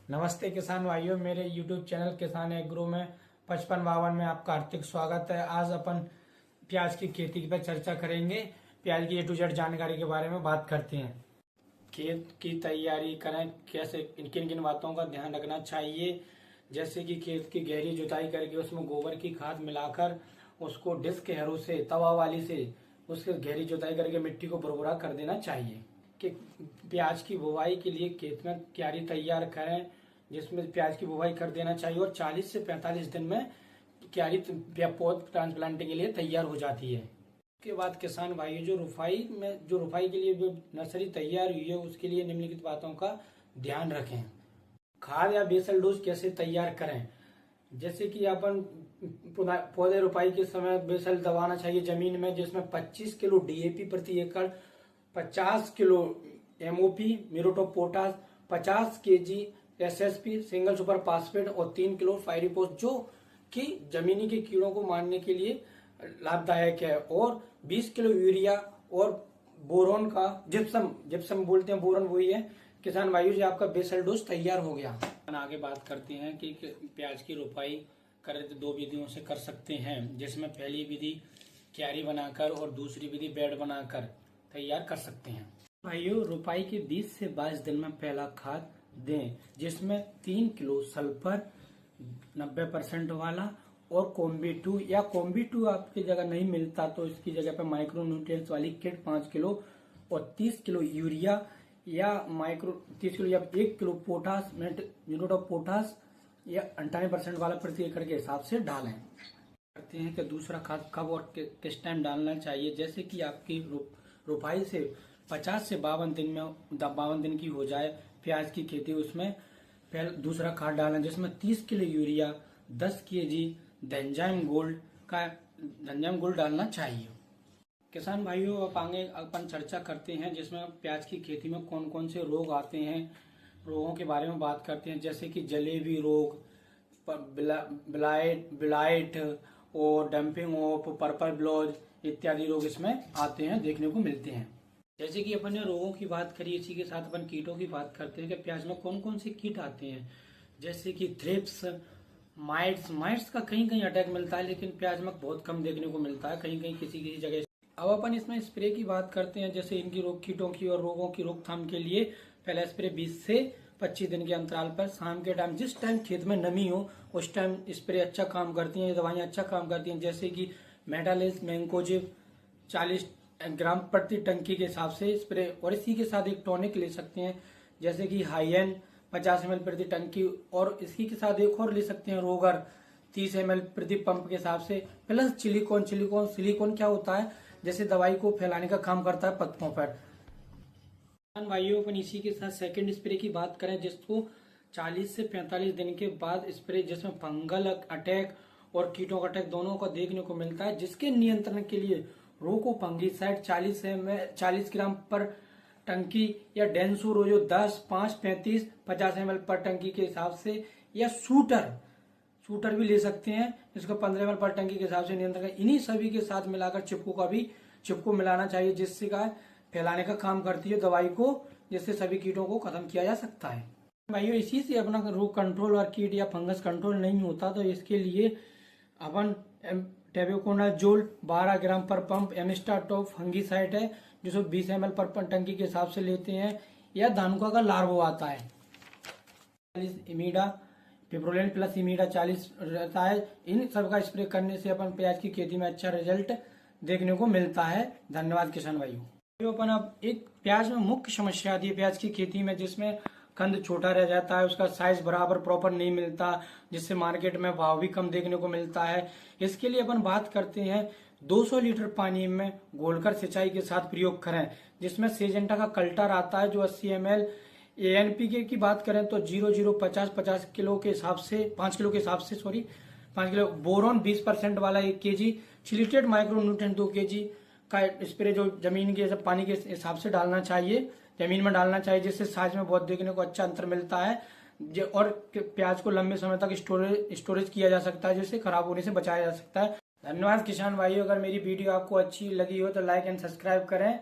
नमस्ते किसान भाइयों, मेरे YouTube चैनल किसान एग्रो में 5552 में आपका हार्दिक स्वागत है। आज अपन प्याज की खेती पर चर्चा करेंगे। प्याज की A to Z जानकारी के बारे में बात करते हैं। खेत की तैयारी करें कैसे, किन किन बातों का ध्यान रखना चाहिए, जैसे कि खेत की गहरी जुताई करके उसमें गोबर की खाद मिलाकर उसको डिस्क हैरो से, तवा वाली से उसकी गहरी जुताई करके मिट्टी को भुरभुरा कर देना चाहिए। कि प्याज की बुवाई के लिए खेत में क्यारी तैयार करें, जिसमें प्याज की बुवाई कर देना चाहिए और 40 से 45 दिन में क्यारी पौध ट्रांसप्लांटिंग के लिए तैयार हो जाती है। उसके बाद किसान भाइयों, जो रुपाई के लिए जो नर्सरी तैयार हुई है उसके लिए निम्नलिखित बातों का ध्यान रखें। खाद या बेसल डोज कैसे तैयार करें, जैसे कि अपन पौधे रुपाई के समय बेसल दबाना चाहिए जमीन में, जिसमें 25 किलो DAP प्रति एकड़, 50 kilo MOP muriate of potash, 50 kg SSP single super phosphate और 3 किलो फायरिपोस, जो कि जमीनी के कीड़ों को मारने के लिए लाभदायक है, और 20 किलो यूरिया और बोरोन का जिप्सम बोलते हैं, बोरन वही है। किसान भाइयों जी, आपका बेसल डोज तैयार हो गया। आगे बात करते हैं कि प्याज की रोपाई करें तो 2 विधियों से कर सकते हैं, जिसमें पहली विधि क्यारी बनाकर और दूसरी विधि बेड बनाकर तैयार कर सकते हैं। भाइयों, रोपाई के 20 से 22 दिन में पहला खाद दें, जिसमें 3 किलो सल्फर 90% वाला और कॉम्बी 2, या कॉम्बी 2 आपकी जगह नहीं मिलता तो इसकी जगह पे माइक्रो न्यूट्रिएंट्स वाली किट 5 किलो और 30 किलो यूरिया या 30 किलो या 1 kilo potash muriate of potash या 98% वाला प्रति एकड़ के हिसाब से डालें। करते हैं कि दूसरा खाद कब और किस टाइम डालना चाहिए। जैसे कि आपकी रोपाई से 50 से 52 दिन की हो जाए प्याज की खेती, उसमें पहले दूसरा खाद डालना, जिसमें 30 किलो यूरिया, 10 kg डेंजाइम गोल्ड डालना चाहिए। किसान भाइयों, अब आगे अपन चर्चा करते हैं जिसमें प्याज की खेती में कौन कौन से रोग आते हैं, रोगों के बारे में बात करते हैं। जैसे कि जलेबी रोग, ब्लाइट और डंपिंग ऑफ पर्पल ब्लॉज इत्यादि रोग इसमें आते हैं, देखने को मिलते हैं। जैसे कि अपन ने रोगों की बात करी, इसी के साथ अपन कीटों की बात करते हैं कि प्याज में कौन कौन से कीट आते हैं। जैसे कि थ्रिप्स, माइट्स का कहीं कहीं अटैक मिलता है, लेकिन प्याज में बहुत कम देखने को मिलता है, कहीं कहीं किसी किसी जगह। अब अपन इसमें स्प्रे की बात करते हैं, जैसे इनकी कीटों की और रोगों की रोकथाम के लिए पहला स्प्रे 20 से 25 दिन के अंतराल पर शाम के टाइम, जिस टाइम खेत में नमी हो उस टाइम स्प्रे अच्छा काम करती हैं, ये दवाइयां अच्छा काम करती हैं। जैसे कि मेटालिस मैंकोजिब 40 ग्राम प्रति टंकी के हिसाब से स्प्रे, और इसी के साथ एक टॉनिक ले सकते हैं जैसे कि हाइएन 50 ml प्रति टंकी, और इसी के साथ एक और ले सकते हैं रोगर 30 ml प्रति पंप के हिसाब से, प्लस सिलिकॉन क्या होता है, जैसे दवाई को फैलाने का काम करता है पत्तों पर। भाइयों, अपन इसी के साथ सेकंड स्प्रे की बात करें, जिसको 40 से 45 दिन के बाद स्प्रे, जिसमें फंगल अटैक और कीटों का अटैक दोनों का देखने को मिलता है, जिसके नियंत्रण के लिए रोको फंगीसाइड 40 ग्राम पर टंकी या डेंसोरोजो 10, 5, 35, 50 ml पर टंकी के हिसाब से, या शूटर भी ले सकते हैं, जिसको 15 ml पर टंकी के हिसाब से नियंत्रण। इन्हीं सभी के साथ मिलाकर चिपको मिलाना चाहिए, जिससे का फैलाने का काम करती है दवाई को, जिससे सभी कीटों को खत्म किया जा सकता है। भाइयों, इसी से अपना रोग कंट्रोल और कीट या फंगस कंट्रोल नहीं होता, तो इसके लिए अपन टेबुकोनाजोल 12 ग्राम पर पंप एमिस्टाटॉप फंगीसाइड है, जो 20 ml पर टंकी के हिसाब से लेते हैं, या धानुका का लार्वो आता है 40 इमीडा, पिप्रोलिन प्लस इमीडा 40 रहता है। इन सब का स्प्रे करने से अपन प्याज की खेती में अच्छा रिजल्ट देखने को मिलता है। धन्यवाद किसान भाइयों। अपन अब एक प्याज में मुख्य समस्या आती है प्याज की खेती में, जिसमें कंद छोटा रह जाता है, उसका साइज बराबर प्रॉपर नहीं मिलता, जिससे मार्केट में भाव भी कम देखने को मिलता है। इसके लिए अपन बात करते हैं 200 लीटर पानी में घोलकर सिंचाई के साथ प्रयोग करें, जिसमें सेजेंटा का कल्टर आता है जो 80 ml। ANPK की बात करें तो 0050 किलो के हिसाब से 5 किलो के हिसाब से 5 किलो, बोरोन 20% वाला 1 kg, चिलिटेड माइक्रो न्यूट्रिएंट 2 kg का स्प्रे जो जमीन के पानी के हिसाब से डालना चाहिए, जमीन में डालना चाहिए, जिससे साइज में बहुत देखने को अच्छा अंतर मिलता है और प्याज को लंबे समय तक स्टोरेज किया जा सकता है, जिससे खराब होने से बचाया जा सकता है। धन्यवाद किसान भाइयों। अगर मेरी वीडियो आपको अच्छी लगी हो तो लाइक एंड सब्सक्राइब करें।